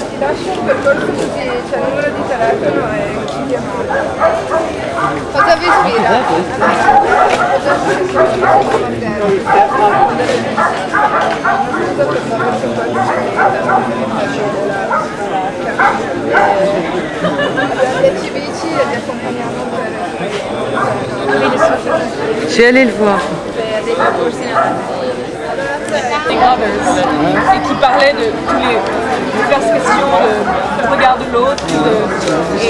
Ti lascio il percorso così c'è il numero di telefono e chi chiamare. Cosa vi ispira? Le civici e li accompagniamo per... Je suis allée le voir. dei percorsi et qui parlait de tous les perceptions, le regard de l'autre. Je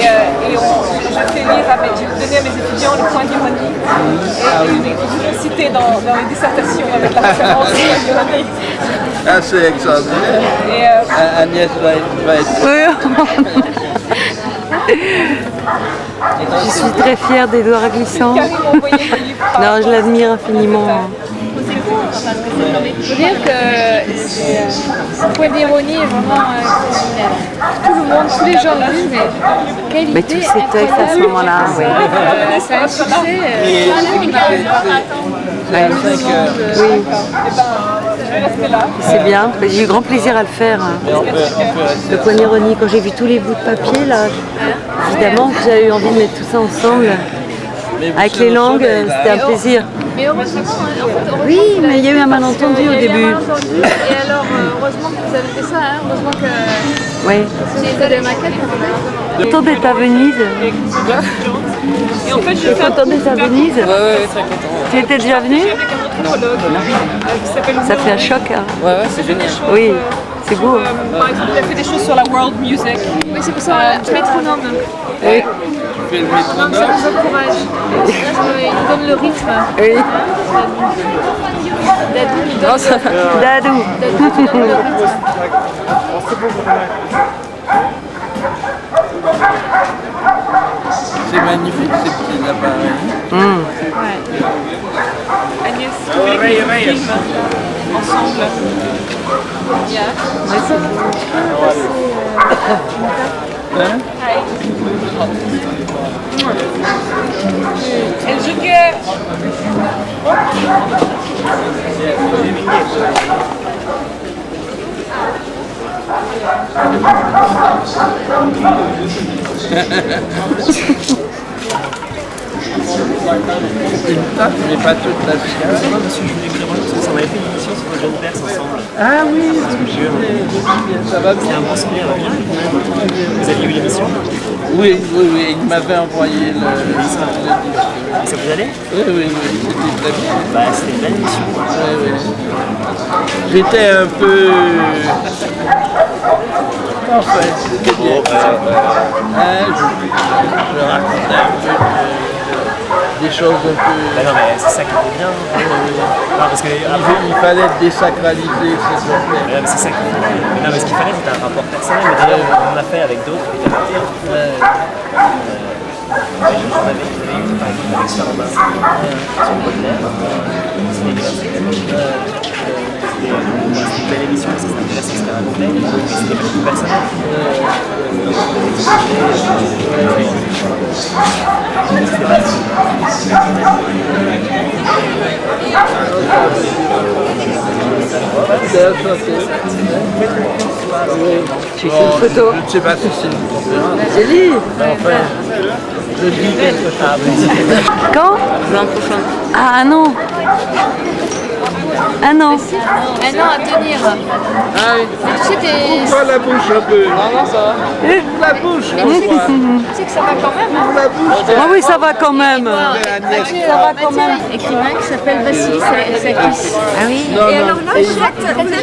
fais lire j'ai donné à mes étudiants le point d'ironie. Et je citais dans les dissertations avec la référence de l'ironie. Ah, c'est extraordinaire. Agnès va être... Je suis très fière d'Edouard Glissant. Non, je l'admire infiniment. Il faut dire que ce point d'ironie est vraiment extraordinaire. Tout le monde, tous les gens le disent, mais quelle idée. Mais tous ces textes à ce moment-là, oui. C'est un succès. C'est bien, j'ai eu grand plaisir à le faire. Le point d'ironie, quand j'ai vu tous les bouts de papier, là, évidemment que j'ai eu envie de mettre tout ça ensemble. Avec les langues, c'était un plaisir. Mais heureusement, en fait, oui, mais il y a eu un malentendu au début. Et alors, heureusement que vous avez fait ça, hein, heureusement que oui. j'ai fait des maquettes. Content d'être à Venise. Et en fait, Tu es content d'être à Venise? Ouais, très content. Tu étais déjà venu? Ça fait un choc. Hein. Ouais, c'est génial. Oui, c'est beau. Par exemple, il a fait des choses sur la world music. Oui, c'est pour ça, métronome. Oui. Tu fais le métronome. Ça nous encourage. Il nous donne le rythme. Oui. Dadou. Dadou. C'est magnifique ces petits appareils. Ouais. Agnès, vous voulez qu'on filme ensemble? El Joker. Une table, mais pas toute la scala. Non, monsieur, je voulais vous demander, parce que on avait fait une émission sur le jeune verse ensemble. Ah oui, ça va C'était bien. un bon souvenir, bien quand même. Vous aviez eu l'émission? Oui, oui, oui, il m'avait envoyé le disque. Ça vous allait? Oui, oui, oui, c'était très bien. Bah, c'était une belle émission. Oui, oui. J'étais un peu... Enfin, c'était bien. Hein, je racontais un peu des choses un peu... Bah non, mais c'est ça qui était bien. Non, parce que... Il fallait désacraliser ces objets. Mais c'est ça qu'il fallait. Non, mais ce qu'il fallait, c'était un rapport personnel. Mais d'ailleurs, on l'a fait avec d'autres. J'en avais eu par exemple avec Sarah Vincent, sur Baudelaire. C'était une belle émission, c'était intéressant ce qu'elle racontait, mais c'était pas plus personnel. Tu fais une photo. Je ne sais pas si c'est une conférence. C'est lui. Enfin, je dis quelque chose. Quand? L'an prochain. Ah non. Ah non. Un an à tenir. Ah oui. Mais tu sais, Ouvre la bouche un peu. Non, ça va. Ouvre la bouche. tu sais que ça va quand même. Ouvre la bouche. Ah oui, ça va quand même. Ça va quand même. Écrivain qui s'appelle Vassili Sakis. Ah oui. Non, Et non. alors là, vous êtes intervenu.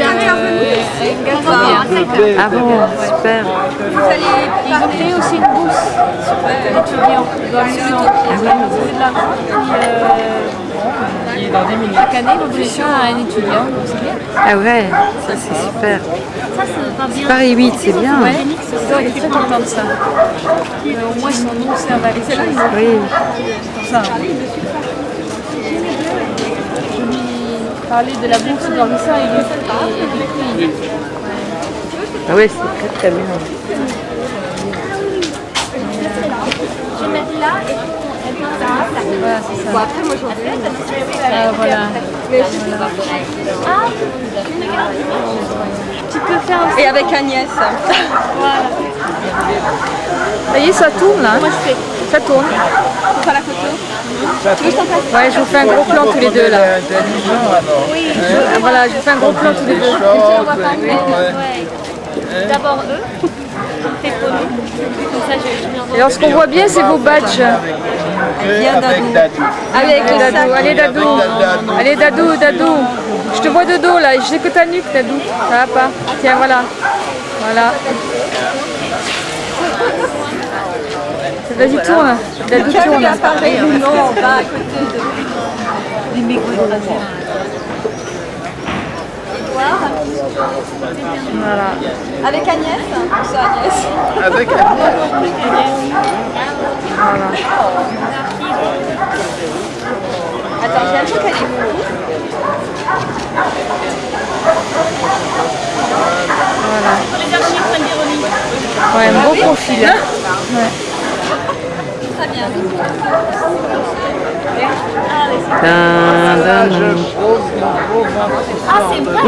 Ah bon, super. Ils ont créé aussi une bourse d'étudiants dans l'Union. De l'argent qui est dans 10 minutes. Chaque année, ils vont donner ça à un étudiant, donc c'est bien. Ah ouais, ça c'est super. Paris 8, c'est bien. Ouais, il est très content de ça. Au moins, son nom s'est avalé. C'est là, Oui. pour ça. Je lui parlais de la bourse d'Orissa et lui. Ah ouais, c'est très très bien. Je vais mettre là et voilà, c'est ça. Bon, après, moi, j'en voilà. Tu peux faire aussi. Et avec Agnès. Voilà. Ça y est, ça tourne là. Moi, je fais. Ça tourne. Pour faire la photo. Ouais, je vous fais un gros plan tous les deux là. Intelligent alors. Oui, voilà, je vous fais un gros plan tous les deux. D'abord eux, fait pour nous. Comme ça, je viens Et alors, ce qu'on voit bien, c'est vos badges. Avec Dadou. Avec Dadou. Allez, Dadou. Allez, Dadou, Dadou. Je te vois de dos là. Je sais que ta nuque, Dadou. Ça va pas. Tiens, voilà. Voilà. Vas-y, tourne. Dadou, tourne. Non, on va à côté du micro. Voilà. Avec Agnès. C'est Agnès. Avec Agnès. Voilà. Attends, j'ai un truc à dire. Voilà. les archives prennent des remises. Ouais, un beau profil. Hein. Ouais. Très bien. Ah, c'est vrai, hein. C'est vrai.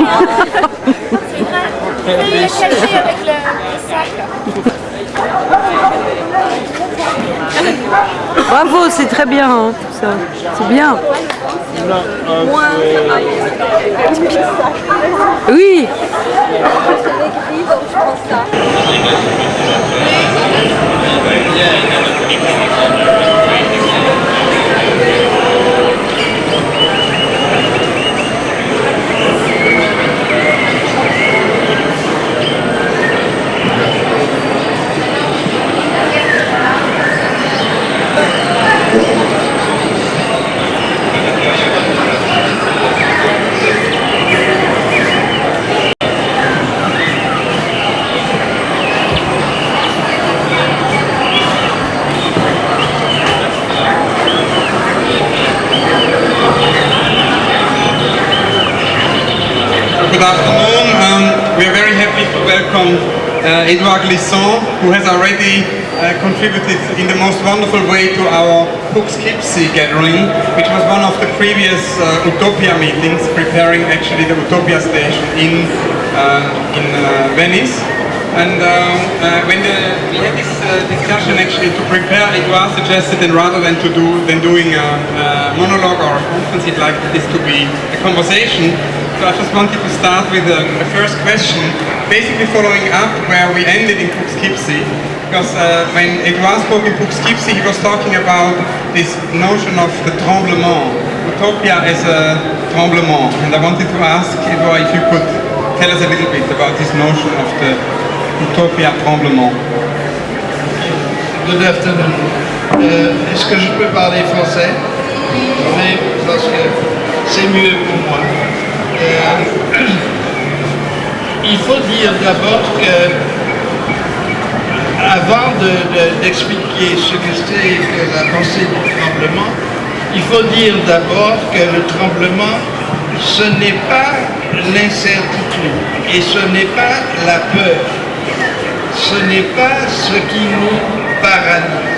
Vous allez la cacher avec le sac. Bravo, c'est très bien hein, tout ça. C'est bien. Oui. Good afternoon. We are very happy to welcome Edouard Glissant, who has already contributed in the most wonderful way to our Poughkeepsie gathering, which was one of the previous Utopia meetings, preparing actually the Utopia station in Venice. And when we had this discussion actually to prepare, Edouard suggested that rather than doing a monologue or a conference, he'd like this to be a conversation. So I just wanted to start with the first question, basically following up where we ended in Poughkeepsie. Because when Edouard spoke in Poughkeepsie, he was talking about this notion of the tremblement. Utopia as a tremblement. And I wanted to ask Edouard if you could tell us a little bit about this notion of the Utopia tremblement. Good afternoon. Est-ce que je peux parler français? Oui, parce que c'est mieux pour moi. Il faut dire d'abord que avant d'expliquer ce que c'est que la pensée du tremblement, il faut dire d'abord que le tremblement, ce n'est pas l'incertitude et ce n'est pas la peur. Ce n'est pas ce qui nous paralyse.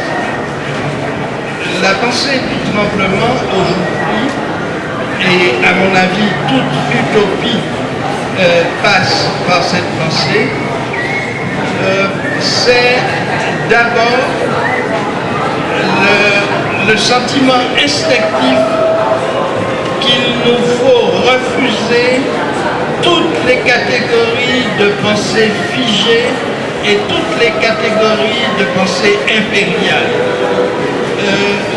La pensée du tremblement aujourd'hui, et à mon avis toute utopie passe par cette pensée, c'est d'abord le sentiment instinctif qu'il nous faut refuser toutes les catégories de pensée figées et toutes les catégories de pensée impériale.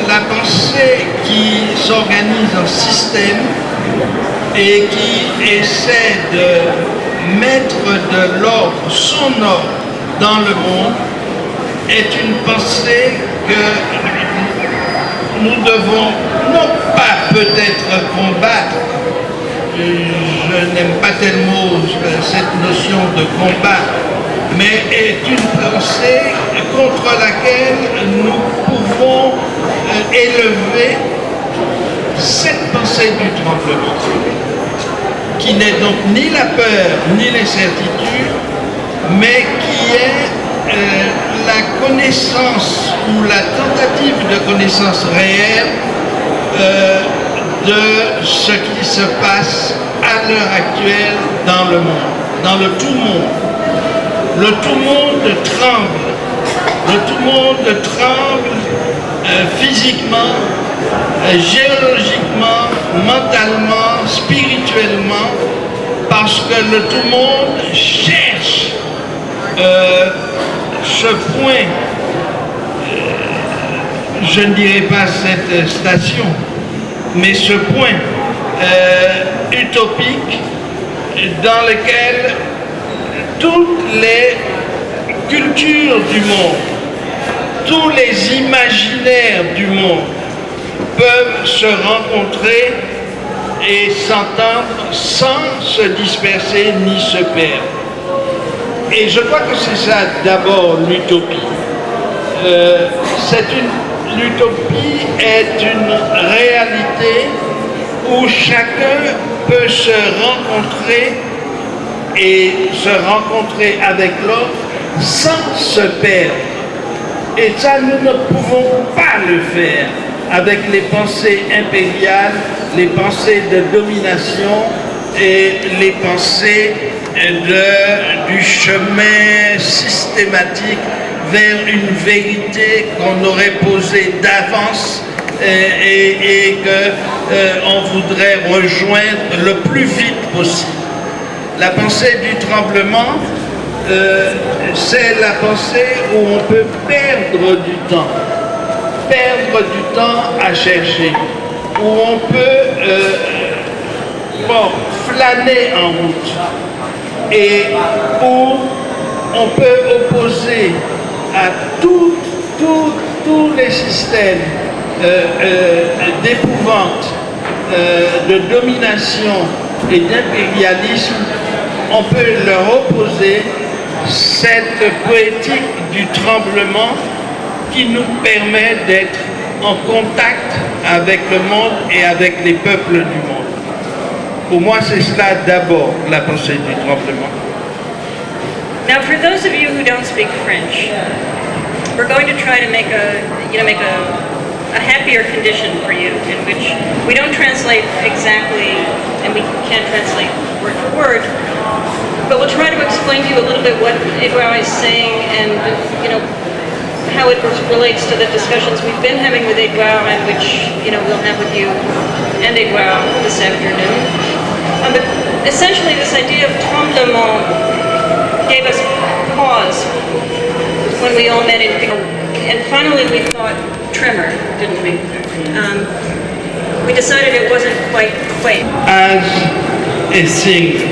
La pensée qui s'organise en système et qui essaie de mettre de l'ordre, son ordre dans le monde, est une pensée que nous devons non pas peut-être combattre, je n'aime pas tellement cette notion de combat, mais est une pensée contre laquelle nous pouvons élever cette pensée du tremblement, qui n'est donc ni la peur ni l'incertitude, mais qui est la connaissance ou la tentative de connaissance réelle de ce qui se passe à l'heure actuelle dans le monde, dans le tout monde. Le tout monde tremble. Le tout monde tremble physiquement, géologiquement, mentalement, spirituellement, parce que le tout monde cherche ce point, je ne dirais pas cette station, mais ce point utopique dans lequel toutes les cultures du monde, tous les imaginaires du monde peuvent se rencontrer et s'entendre sans se disperser ni se perdre. Et je crois que c'est ça d'abord l'utopie. L'utopie est une réalité où chacun peut se rencontrer et se rencontrer avec l'autre sans se perdre. Et ça, nous ne pouvons pas le faire avec les pensées impériales, les pensées de domination et les pensées du chemin systématique vers une vérité qu'on aurait posée d'avance et qu'on voudrait rejoindre le plus vite possible. La pensée du tremblement, c'est la pensée où on peut perdre du temps à chercher, où on peut flâner en route et où on peut opposer à tous les systèmes d'épouvante, de domination et d'impérialisme, on peut leur opposer cette poétique du tremblement qui nous permet d'être en contact avec le monde et avec les peuples du monde. Pour moi, c'est cela d'abord, la pensée du tremblement. Now, for those of you who don't speak French, we're going to try to make a happier condition for you, in which we don't translate exactly, and we can't translate word for word. But we'll try to explain to you a little bit what Edouard is saying and, how it relates to the discussions we've been having with Edouard and which, we'll have with you and Edouard this afternoon. But essentially this idea of tremblement gave us pause when we all met in Pico. And finally we thought tremor, didn't we? We decided it wasn't quite. As a thing,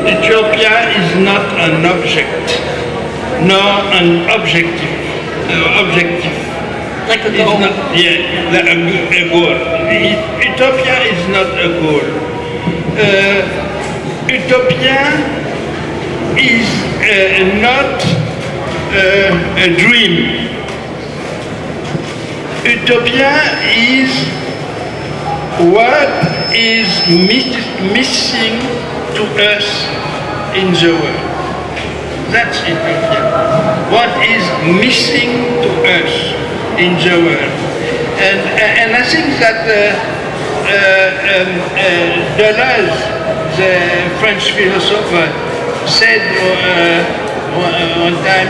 Ethiopia is not an object, nor an objective. Like a It's goal. not, a goal. Utopia is not a goal. Utopia is not a dream. Utopia is what is missing to us in the world. That's Utopia. What is missing to us in the world. And I think that Deleuze, the French philosopher, said one time,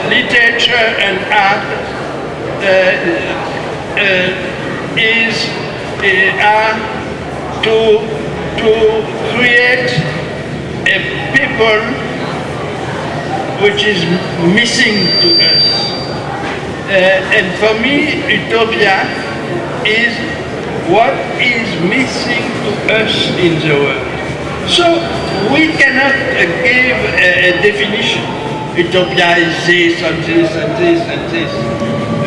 literature and art are to create a people which is missing to us. And for me, utopia is what is missing to us in the world. So we cannot give a definition. Utopia is this and this and this and this.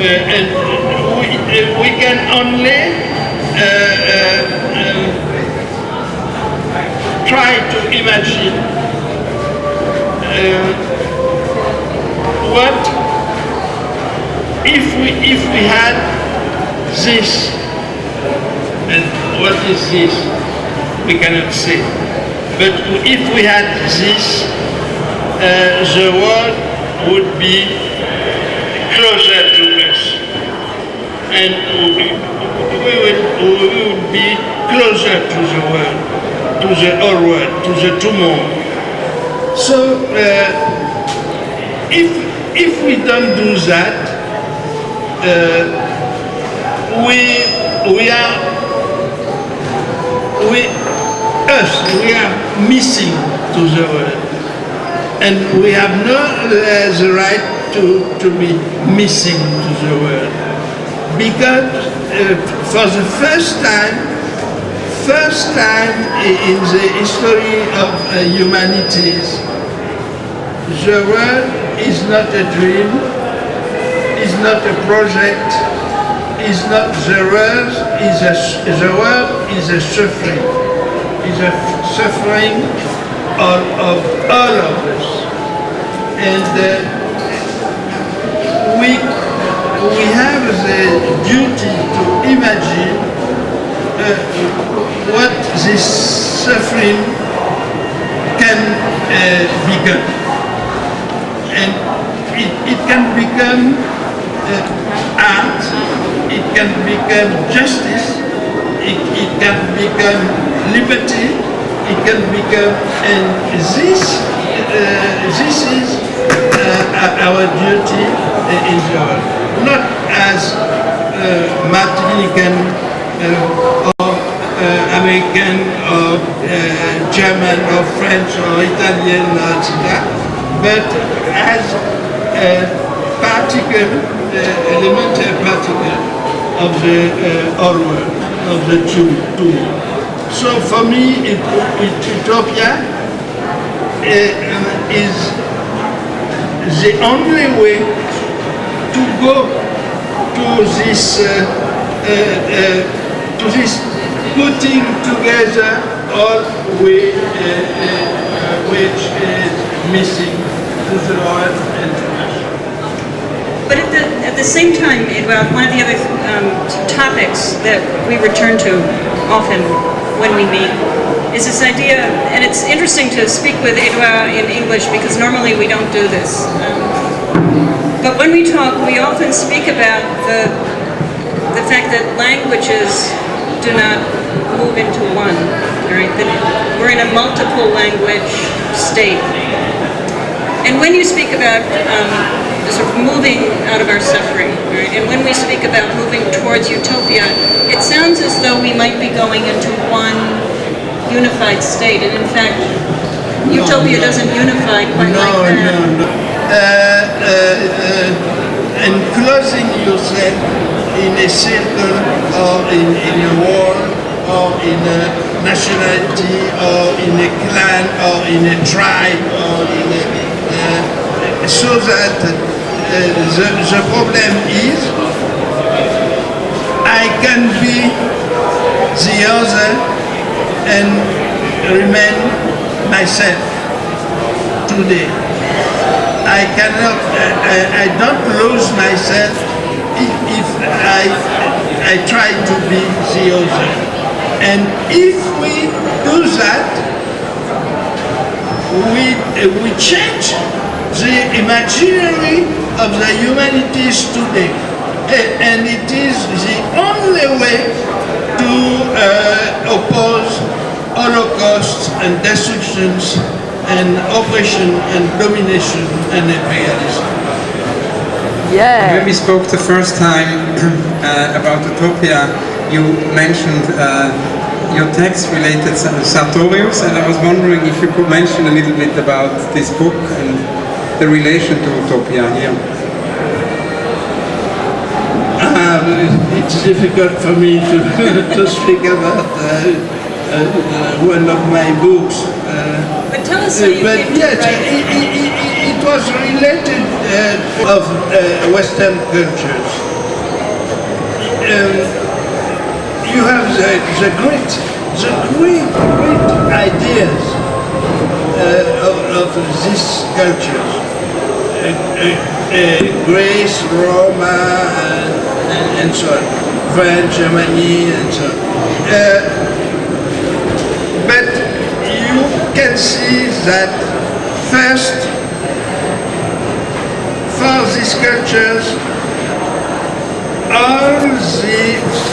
And we can only try to imagine what if we had this, and what is this? We cannot say. But if we had this, the world would be closer to us, and we would be closer to the world, to the whole world, to the tomorrow. So if we don't do that, we are missing to the world, and we have no the right to be missing to the world, because for the first time in the history of humanities, the world is not a dream, is not a project, is not the world, the world is a suffering, is a suffering of all of us. And we have the duty to imagine what this suffering can become. And it can become art, it can become justice, it can become liberty, it can become, and this is our duty in the world. Not as Martinican or American or German or French or Italian or etc., but as elementary particle of the whole world, of the two. So for me, utopia is the only way to go to this putting together all which is missing to the world and to us. But at the same time, Edouard, one of the other topics that we return to often when we meet is this idea, and it's interesting to speak with Edouard in English because normally we don't do this. But when we talk, we often speak about the fact that languages do not move into one, right? That we're in a multiple language state. And when you speak about sort of moving out of our suffering, right? And when we speak about moving towards utopia, it sounds as though we might be going into one unified state. And in fact, utopia doesn't unify quite like that. And closing yourself in a circle or in a wall or in a nationality or in a clan or in a tribe or in a, so that the problem is I can be the other and remain myself today. I cannot, I don't lose myself if I try to be the other. And if we do that, we change the imaginary of the humanities today. And it is the only way to oppose Holocausts and destructions and oppression and domination and imperialism. Yeah. When we spoke the first time about Utopia, you mentioned your text related to Sartorius, and I was wondering if you could mention a little bit about this book and the relation to Utopia here. It's difficult for me to speak about one of my books. But tell us how you But came to yes, write it. it was related of Western cultures. You have the great ideas of these cultures. Greece, Roma, and so on. France, Germany, and so on. But you can see that first, for these cultures, all the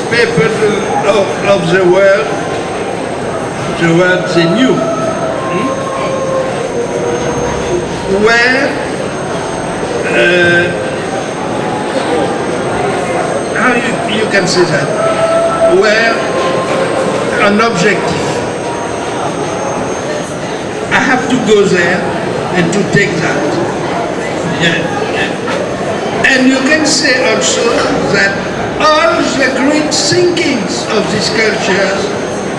people of the world they knew, were how you can say that, were an objective. I have to go there and to take that. Yeah. And you can say also that all the great thinkings of these cultures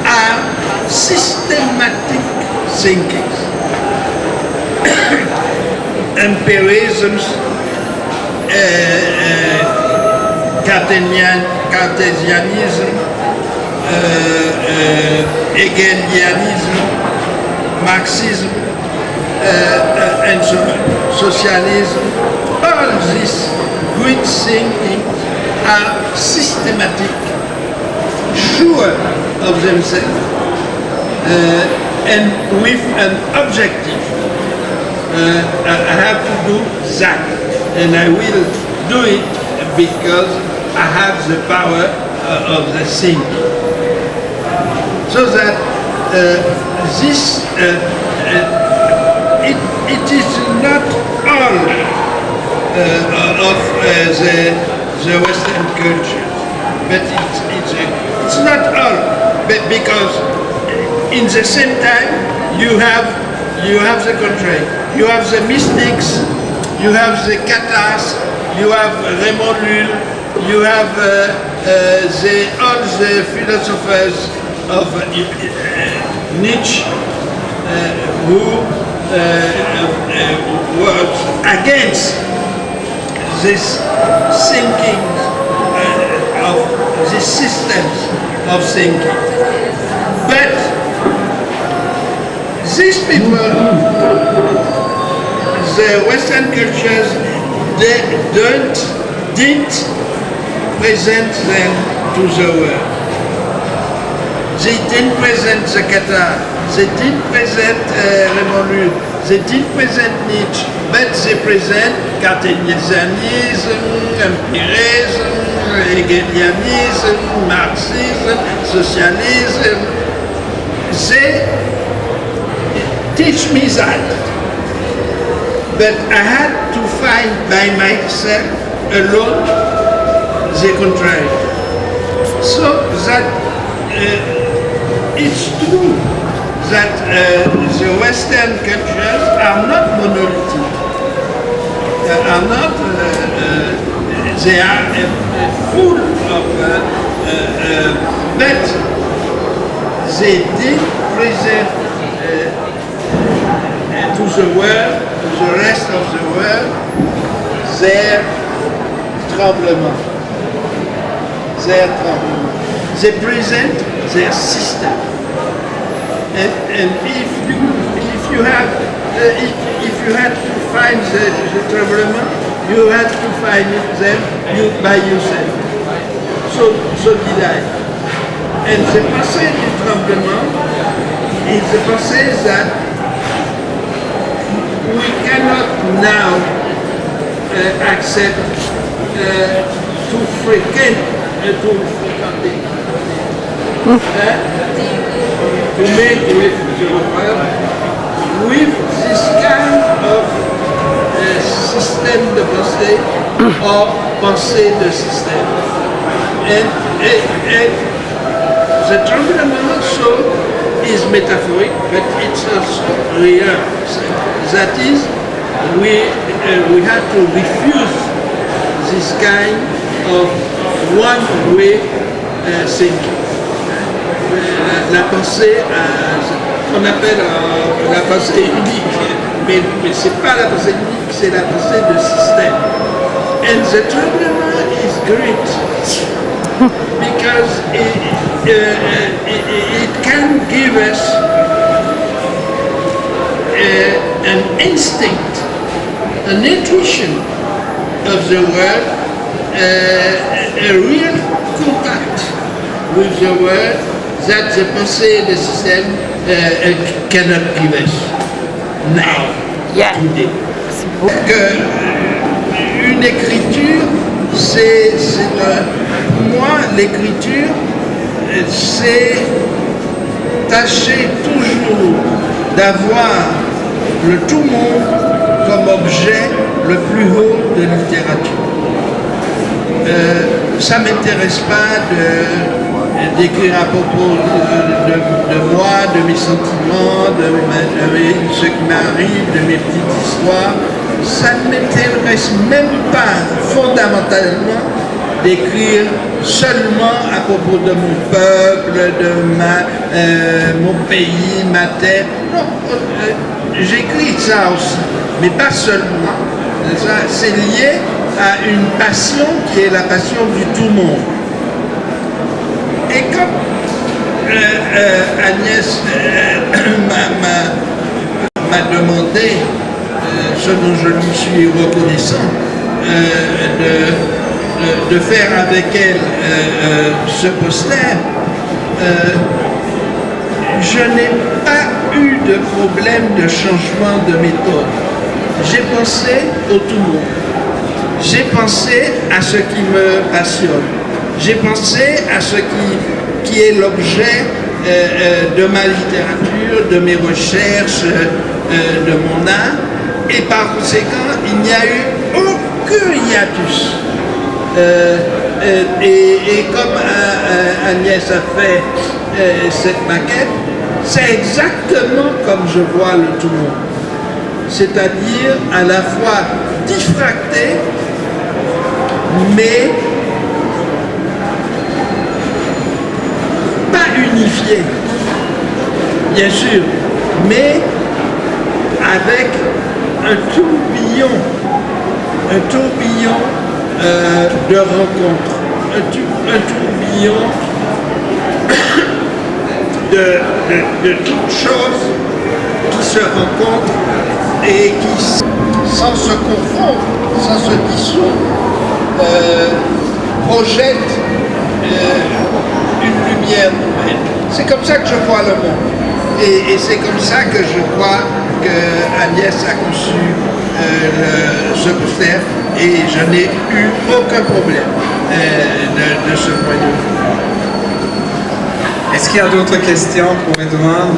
are systematic thinkings. Empirisms, Cartesianism, Hegelianism, Marxism, and so on, socialism. All these great thinking are systematic, sure of themselves, and with an objective. I have to do that, and I will do it because I have the power of the thinking. So that this, it is not all of the Western culture, but it's not all, but because in the same time you have the contrary. You have the mystics, you have the Cathars, you have Raymond Lull, you have all the philosophers of Nietzsche who was against this thinking of these systems of thinking. But these people, the Western cultures, they didn't present them to the world. They didn't present the Cathar, they didn't present Raymond Lull, they didn't present Nietzsche, but they present Cartesianism, empirism, hegelianisme, marxisme, socialisme. They teach me that. But I had to find by myself alone the contrary. So that it's true that the Western cultures are not monolithic. Are not, they are full of, but they did present to the world, to the rest of the world, their tremblement. They present their system. And if you had to find the tremblement, you had to find them by yourself. So did I. And the passé du tremblement is the passé that we cannot now accept to frequent, to make with the world with this kind of système de pensée or pensée de système. And the tremblement also is metaphoric, but it's also real. That is, we have to refuse this kind of one-way thinking. La pensée, qu'on appelle la pensée unique, mais ce n'est pas la pensée unique, c'est la pensée de système. And the tremblement is great because it can give us an instinct, an intuition of the world, a real contact with the world that the pensée de système cannot give us now. Today. Une écriture, pour moi, l'écriture, c'est tâcher toujours d'avoir le tout monde comme objet le plus haut de littérature. Ça ne m'intéresse pas d'écrire à propos de moi, de mes sentiments, de ce qui m'arrive, de mes petites histoires. Ça ne m'intéresse même pas fondamentalement d'écrire seulement à propos de mon peuple, de mon pays, ma terre. Non, j'écris ça aussi, mais pas seulement. C'est lié à une passion qui est la passion du tout monde. Et comme Agnès m'a demandé, ce dont je lui suis reconnaissant, de faire avec elle ce poster, je n'ai pas eu de problème de changement de méthode. J'ai pensé au tout monde. J'ai pensé à ce qui me passionne. J'ai pensé à ce qui est l'objet de ma littérature, de mes recherches, de mon art. Et par conséquent, il n'y a eu aucun hiatus. Et comme Agnès a fait cette maquette, c'est exactement comme je vois le tout monde. C'est-à-dire à la fois diffracté, mais pas unifié, bien sûr, mais avec un tourbillon de rencontres, un tourbillon de toutes choses qui se rencontrent et qui, sans se confondre, sans se dissoudre, projettent une lumière nouvelle. C'est comme ça que je vois le monde. Et c'est comme ça que je crois que Agnès a conçu ce poster. et je n'ai eu aucun problème de ce point de vue. Est-ce qu'il y a d'autres questions pour Edouard?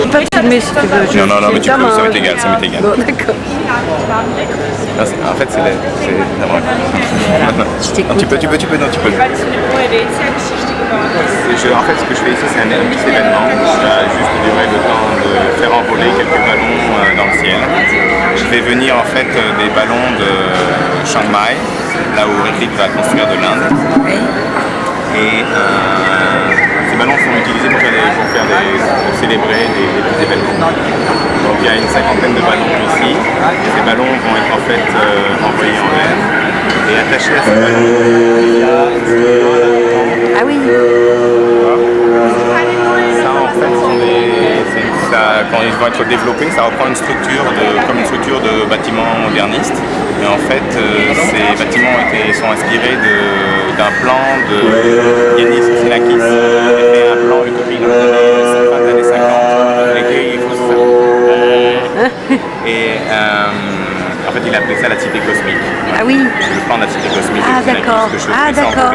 Tu peux filmer si tu veux. Non, mais tu peux, ça m'est égal, ça m'est égal. Bon, d'accord. Non, en fait, c'est tu peux. En fait, ce que je fais ici, c'est un petit événement qui va juste durer le temps de faire envoler quelques ballons dans le ciel. Je vais venir en fait des ballons de Chiang Mai, là où Rick va construire de l'Inde. Et ces ballons sont utilisés pour célébrer des petits événements. Donc il y a une cinquantaine de ballons ici. Ces ballons vont être en fait envoyés en l'air et attachés à ces ballons. Ah oui. Ça en fait quand ils vont être développés, ça reprend une structure comme une structure de bâtiment moderniste. Et en fait, ces bâtiments sont inspirés d'un plan de Yanis Xenakis, qui avait fait un plan utopie dans les fin des années 50, lesquels il faut ça. Et en fait, il a appelé ça la cité cosmique. Ah oui. C'est le plan de la cité cosmique. Ah d'accord. Ah d'accord.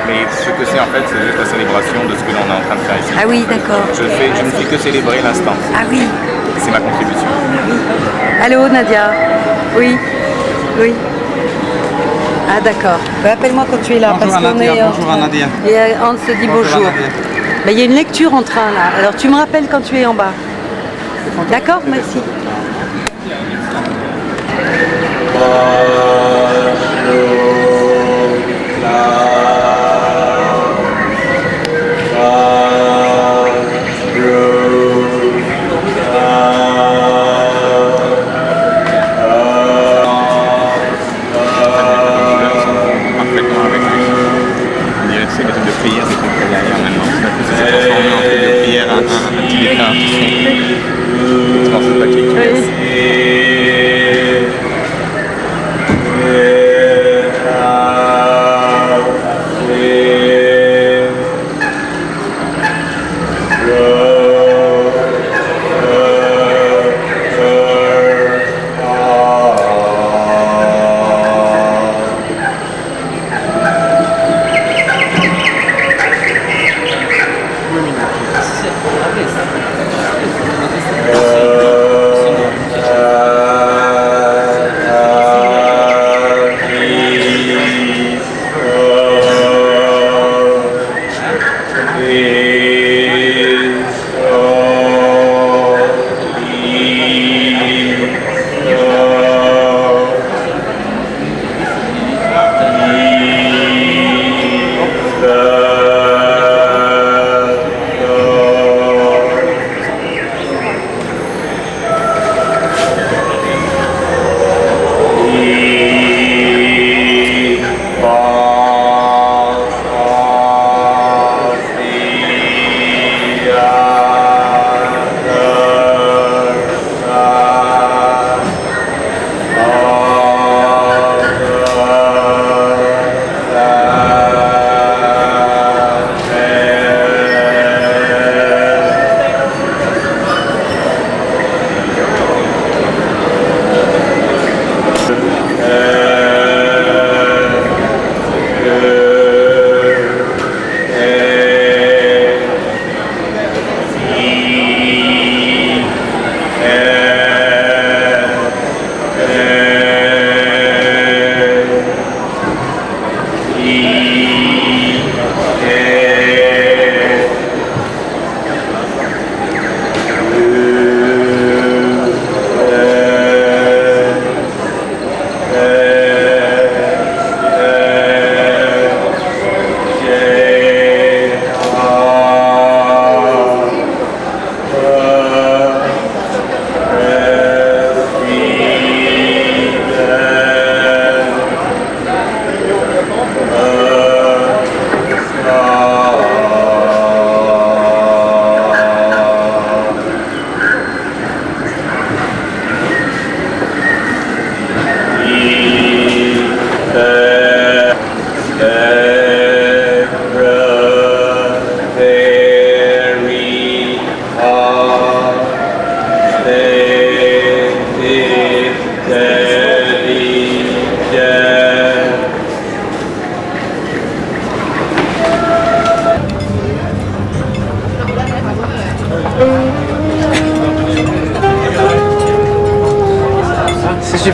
Mais ce que c'est en fait, c'est juste la célébration de ce que l'on est en train de faire ici. Ah oui, d'accord. Je ne fais que célébrer l'instant. Ah oui. C'est ma contribution. Allô Nadia. Oui. Oui. Ah d'accord. Bah, appelle-moi quand tu es là. Bonjour parce qu'on Nadia, est, bonjour à Nadia. Et Hans se dit bonjour. Bah, il y a une lecture en train là. Alors tu me rappelles quand tu es en bas. D'accord, merci.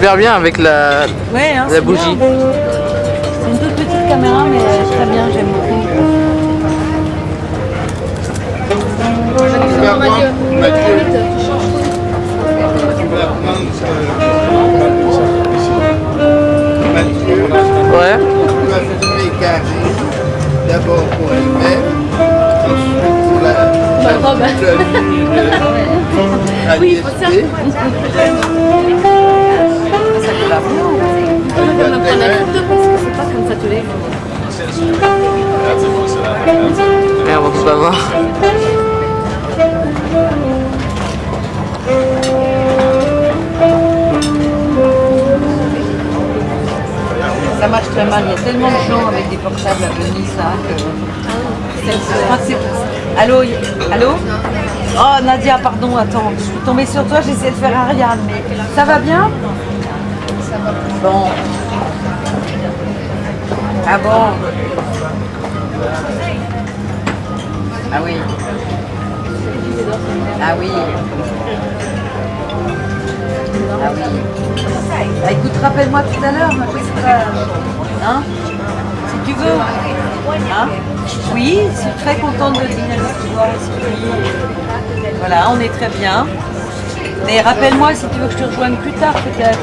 super bien avec la, Ouais, hein, la c'est bougie. bien. C'est une toute petite caméra, mais très bien, j'aime beaucoup. Ouais. Tu vas filmer Karine, d'abord pour elle-même, ensuite pour la tenue Oui, faut ça. Agnès. On va me prendre la photo parce que c'est pas comme ça tous les jours. Merde, on peut pas voir. Ça marche très mal, il y a tellement de gens avec des portables à Venise là que... Je crois que c'est... Allô, allô? Oh Nadia, pardon, attends, je suis tombée sur toi, j'essaie de faire Ariane, mais ça va bien? Ça va. Bon. Ah bon? Ah oui. Ah oui. Ah oui. Bah, écoute, rappelle-moi tout à l'heure, hein? Si tu veux. Hein? Oui, je suis très contente de dîner avec toi aussi. Voilà, on est très bien. Mais rappelle-moi si tu veux que je te rejoigne plus tard peut-être.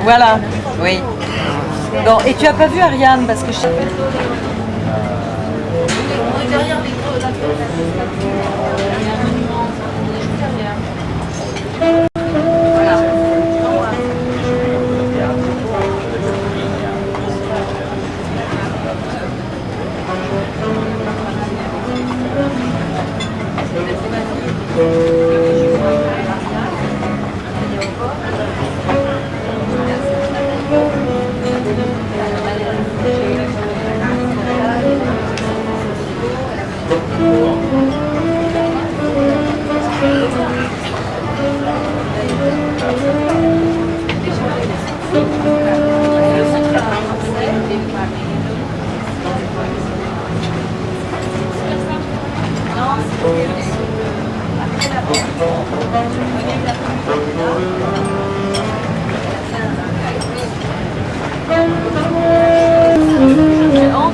Voilà, oui. Bon, et tu as pas vu Ariane parce que je...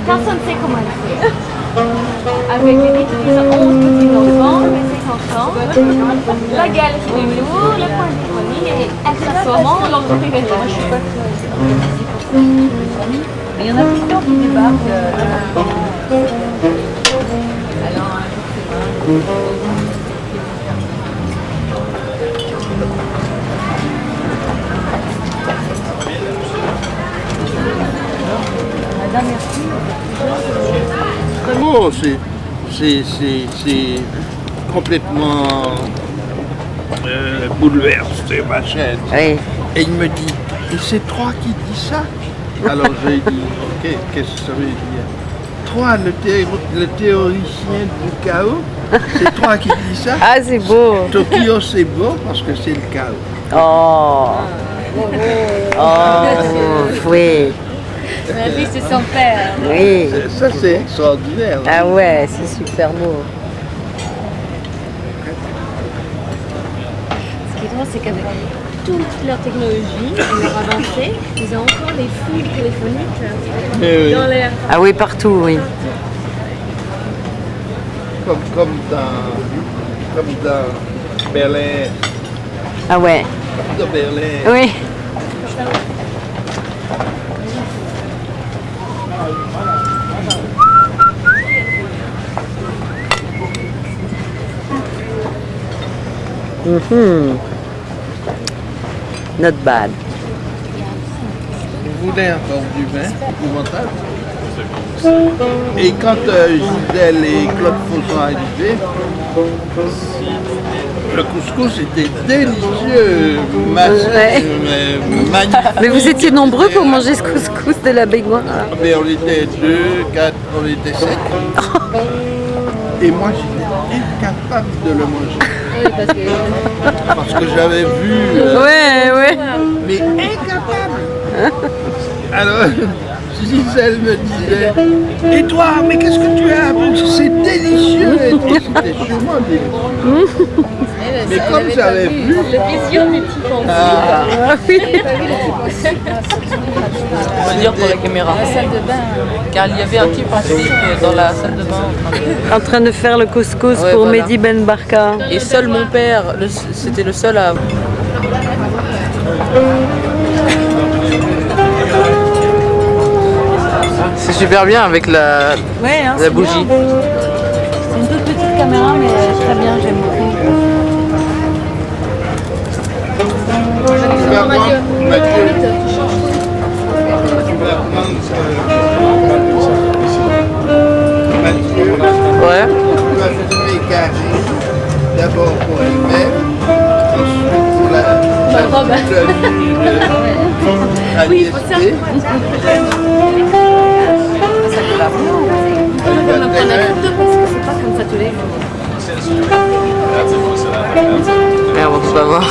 Personne ne sait comment elle fait. Avec les petits 11 petits enfants, les 5 enfants, la galerie de l'humour, le point de chronique et accessoirement l'ordre de greffage. Mais il y en a tout le temps qui débarquent. Oh, c'est complètement bouleversé, ma chaîne. Oui. Et il me dit, et c'est toi qui dis ça? Alors j'ai dit, ok, qu'est-ce que ça veut dire? Toi, le théoricien du chaos, c'est toi qui dis ça? Ah, c'est beau. Tokyo, c'est beau parce que c'est le chaos. Oh. Oh, oui. La fille, c'est son père. Oui. Ça, c'est extraordinaire. Ah ouais, c'est super beau. Ce qui est drôle, c'est qu'avec toute leur technologie et leur avancée, ils ont encore les fils téléphoniques dans l'air. Ah oui, partout, oui. Comme dans Berlin. Ah ouais. Dans Berlin. Oui. Not bad. Vous voulez encore du vin épouvantable? Et quand Gisèle et Claude Faux sont arrivés, le couscous était délicieux, Ouais. magnifique. Mais vous étiez nombreux pour manger ce couscous de la baignoire. Mais on était 2, 4, on était 7. Et moi j'étais incapable de le manger. Parce que j'avais vu. Ouais, ouais. Mais incapable. Alors, Gisèle me disait, et toi, mais qu'est-ce que tu as? C'est délicieux. Et tout, c'était sûrement délicieux. Mais comme j'avais vu... vision du type en Oui. On va dire pour la caméra. Car il y avait un type en slip dans la salle de bain En train de faire le couscous Ouais, pour voilà. Mehdi Ben Barka. Et seul mon père, c'était le seul à... C'est super bien avec la bougie. C'est une toute petite caméra, mais très bien, j'aime beaucoup. Tu vas prendre, Mathieu, Mathieu, Ouais. tu vas filmer Karine, d'abord pour elle-même, ensuite pour la robe. Oui, il faut ça. On va prendre la photo parce que c'est pas comme ça tous les jours. Merde, on peut pas voir.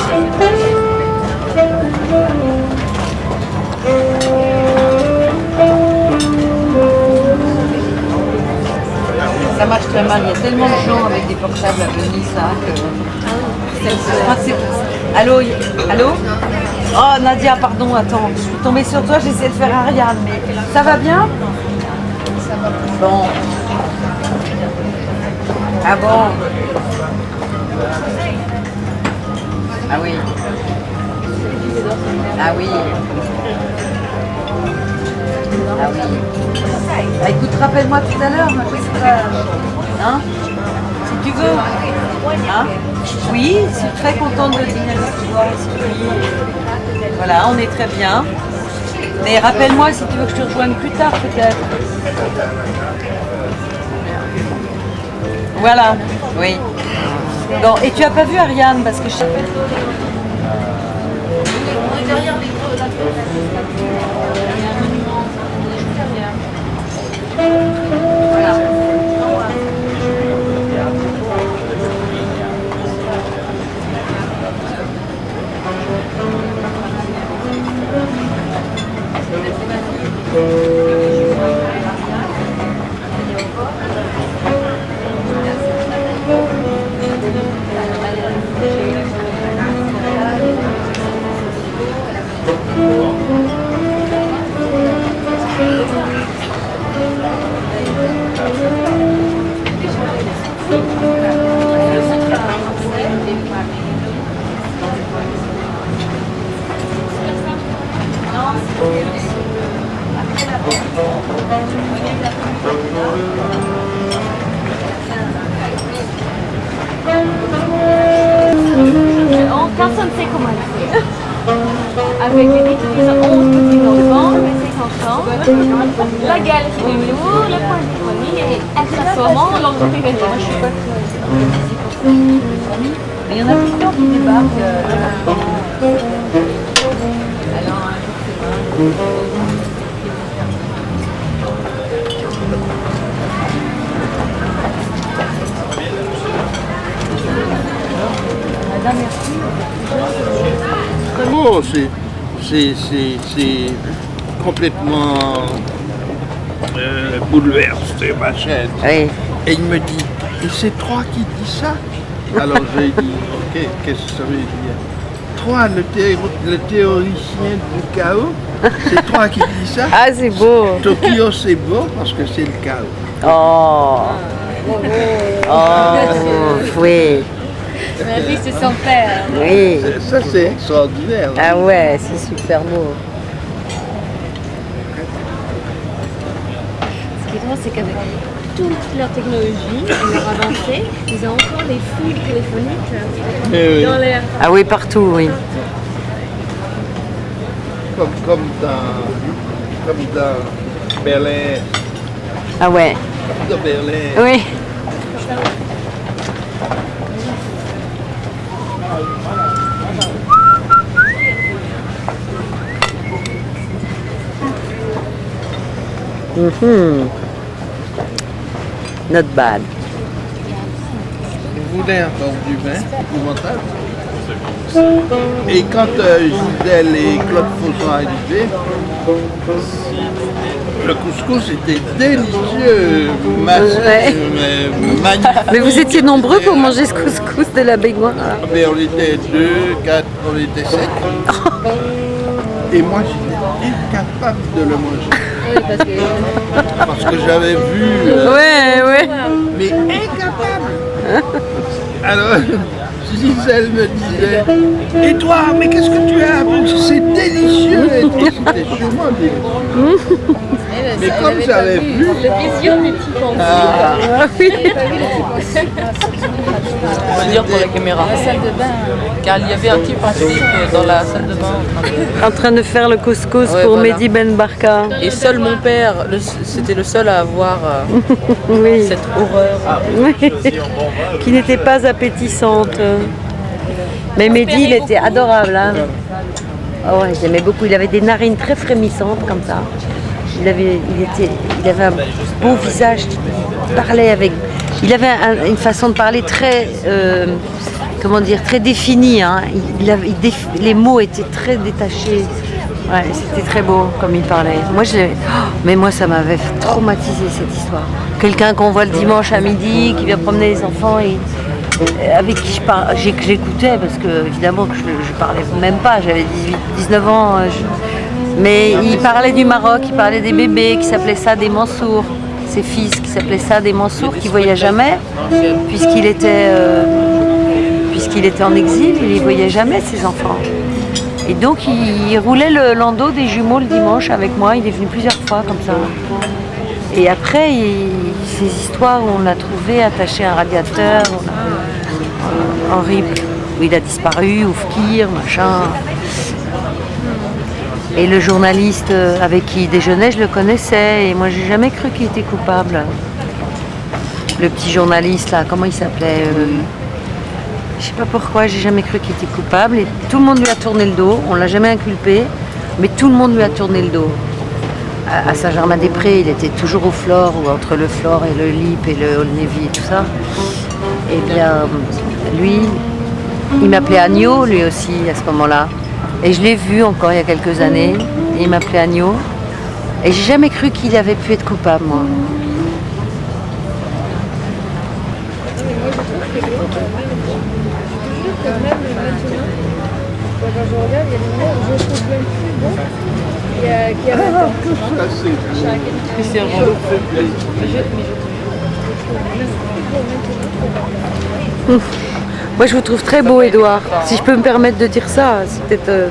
Ça marche très mal, il y a tellement de gens avec des portables à Venise là que... Je crois que c'est... Allô, allô? Oh Nadia, pardon, attends, je suis tombée sur toi, j'essaie de faire Ariane, mais ça va bien? Bon. Ah bon? Ah oui. Ah oui. Ah oui. Bah, écoute, rappelle-moi tout à l'heure, je sais pas. Hein? Si tu veux. Hein? Oui, je suis très contente de dîner avec toi aussi. Voilà, on est très bien. Mais rappelle-moi si tu veux que je te rejoigne plus tard peut-être. Voilà, oui. Bon, et tu as pas vu Ariane parce que je sais Personne ne sait comment elle fait. Avec les 11 petits enfants, les 5 enfants, la galerie de Lourdes, le point de Tony et accessoirement l'ordre privé. mais il y en a plusieurs qui débarquent. Oh, c'est complètement bouleversé, ma chaîne. Oui. Et il me dit, et c'est toi qui dis ça? Alors j'ai dit, ok, qu'est-ce que ça veut dire? Toi, le théoricien du chaos, c'est toi qui dis ça? Ah, c'est beau. Tokyo, c'est beau parce que c'est le chaos. Oh. Oh, oui. Ma fille, c'est son père. Oui. Ça, c'est extraordinaire. Ah ouais, c'est super beau. Ce qui est drôle, c'est qu'avec toute leur technologie et leur avancée, ils ont encore des fils téléphoniques dans l'air. Ah oui, partout, oui. Comme dans Berlin. Ah ouais. Dans Berlin. Oui. Not bad. Vous voulez encore du vin épouvantable? Et quand Gisèle et Claude Faux sont arrivés, le couscous était délicieux, magnifique. Mais vous étiez nombreux pour manger ce couscous de la baignoire. Mais on était 2, 4, on était 7. Et moi j'étais incapable de le manger. Parce que j'avais vu. Ouais. Mais incapable. Alors Gisèle me disait, et toi, mais qu'est-ce que tu as? C'est délicieux. Et tout, c'était sûrement délicieux. Mais comme j'avais vu. Le vision du petit enfant. Oui. On va dire pour la caméra. La salle de bain. Car il y avait un type en slip dans la salle de bain. En train de faire le couscous Ouais, pour voilà. Mehdi Ben Barka. Et seul mon père, c'était le seul à avoir Oui. cette horreur. Oui. Qui n'était pas appétissante. Mais Mehdi, il était adorable. Hein. Oh, ouais, j'aimais beaucoup. Il avait des narines très frémissantes comme ça. Il avait un beau visage. Il parlait avec. Il avait une façon de parler très, très définie. Hein. Les mots étaient très détachés. Ouais, c'était très beau comme il parlait. Mais moi, ça m'avait traumatisé cette histoire. Quelqu'un qu'on voit le dimanche à midi, qui vient promener les enfants et avec qui j'écoutais, parce que évidemment que je parlais même pas. J'avais 19 ans. Mais il parlait du Maroc, il parlait des bébés qui s'appelaient Saad et Mansour, ses fils qui s'appelaient Saad et Mansour, qui ne voyaient jamais, puisqu'il était en exil, il ne voyait jamais ses enfants. Et donc il roulait le landau des jumeaux le dimanche avec moi, il est venu plusieurs fois comme ça. Et après, ces histoires où on l'a trouvé attaché à un radiateur, horrible, où il a disparu, Oufkir, machin. Et le journaliste avec qui il déjeunait, je le connaissais et moi j'ai jamais cru qu'il était coupable. Le petit journaliste là, comment il s'appelait je sais pas pourquoi, j'ai jamais cru qu'il était coupable et tout le monde lui a tourné le dos, on l'a jamais inculpé, mais tout le monde lui a tourné le dos. À Saint-Germain-des-Prés, il était toujours au Flore, ou entre le Flore et le Lip et le Aulnevy et tout ça. Et bien, lui, il m'appelait Agneau, lui aussi, à ce moment-là. Et je l'ai vu encore il y a quelques années, et il m'appelait Agneau. Et j'ai jamais cru qu'il avait pu être coupable, moi. Quand je regarde, il y a des moments où je ne trouve même plus bon. Qui a Moi, je vous trouve très beau, Édouard. Si je peux me permettre de dire ça, c'est peut-être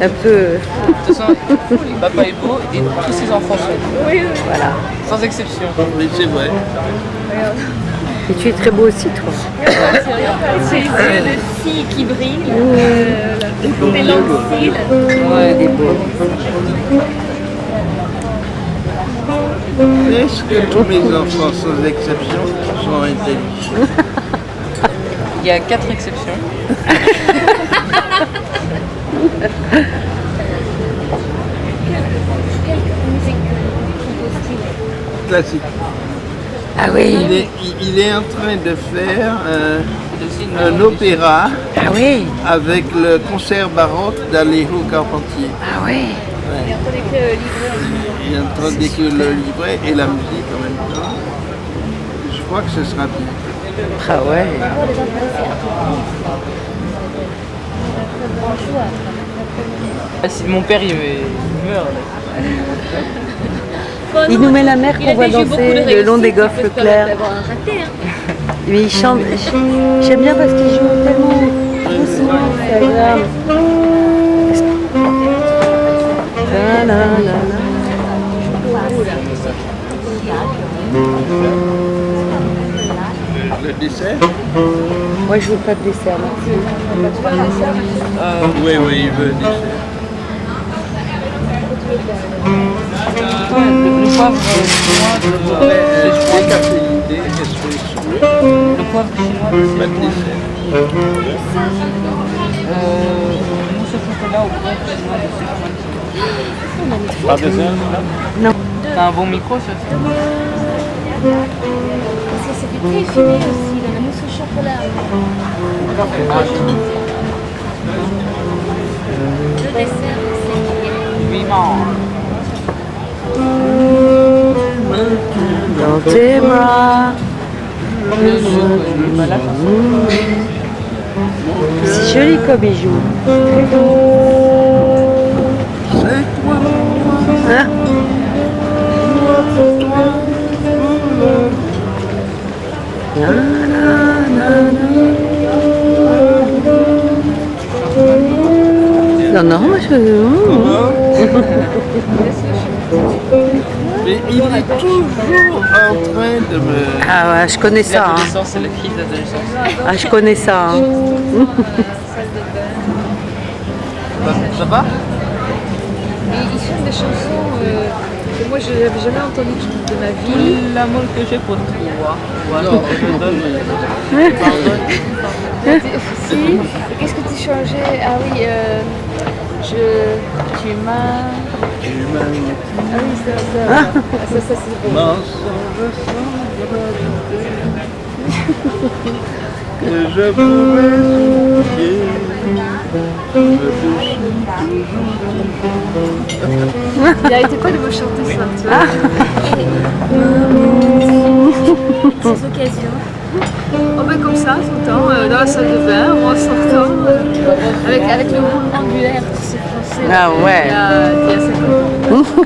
un peu... De toute façon, papa est beau et tous ses enfants sont beaux. Oui. Voilà. Sans exception. Mais c'est vrai. Et tu es très beau aussi, toi. Ses yeux de fille qui brillent, les longues cils. Ouais, des beaux. Est-ce que tous mes enfants, sans exception, sont intelligents? Il y a 4 exceptions. Classique. Ah oui. Il est en train de faire un opéra avec le concert baroque d'Aléjo Carpentier. Ah oui. Il est en train d'écrire le livret et la musique en même temps. Je crois que ce sera bien. Ah ouais. Mon père, il meurt. Il nous met la mer qu'on voit danser le long des Goffres clairs. Mais il chante. J'aime bien parce qu'il joue tellement doucement, c'est agréable. La, la, la, la. Le dessert? Moi je veux pas de dessert, merci. Oui, il veut le dessert. Le poivre chinois, Les cafés l'idée, le poivre chinois, pas de dessert. mousse au chocolat au poivre chinois. Pas de dessert? Non. T'as un bon micro, ça? Parce que c'était très fini aussi, dans la mousse au chocolat. dessert aussi. Oui, mange. Dans tes bras. C'est joli comme bijou. Hein? Non, non, moi je... Mais il est toujours en train de me... Ah ouais, je connais ça. Hein. L'adolescence, c'est la crise d'adolescence. Ah, je connais ça. Hein. Ça va? Et ils chantent des chansons que moi je n'avais jamais entendues de ma vie. L'amour que j'ai pour toi. Voilà, je donne. Si, qu'est-ce que tu changeais? Ah oui, tu m'as... Ah oui, ça c'est beau. Que je pourrais oublier. Il a été pas de me chanter ça, tu vois. Sans occasion. Oh ben comme ça, tout le temps, dans la salle de bain, en sortant, avec le roulement de l'air, tu sais, français. Ah ouais. Il y a 50 ans.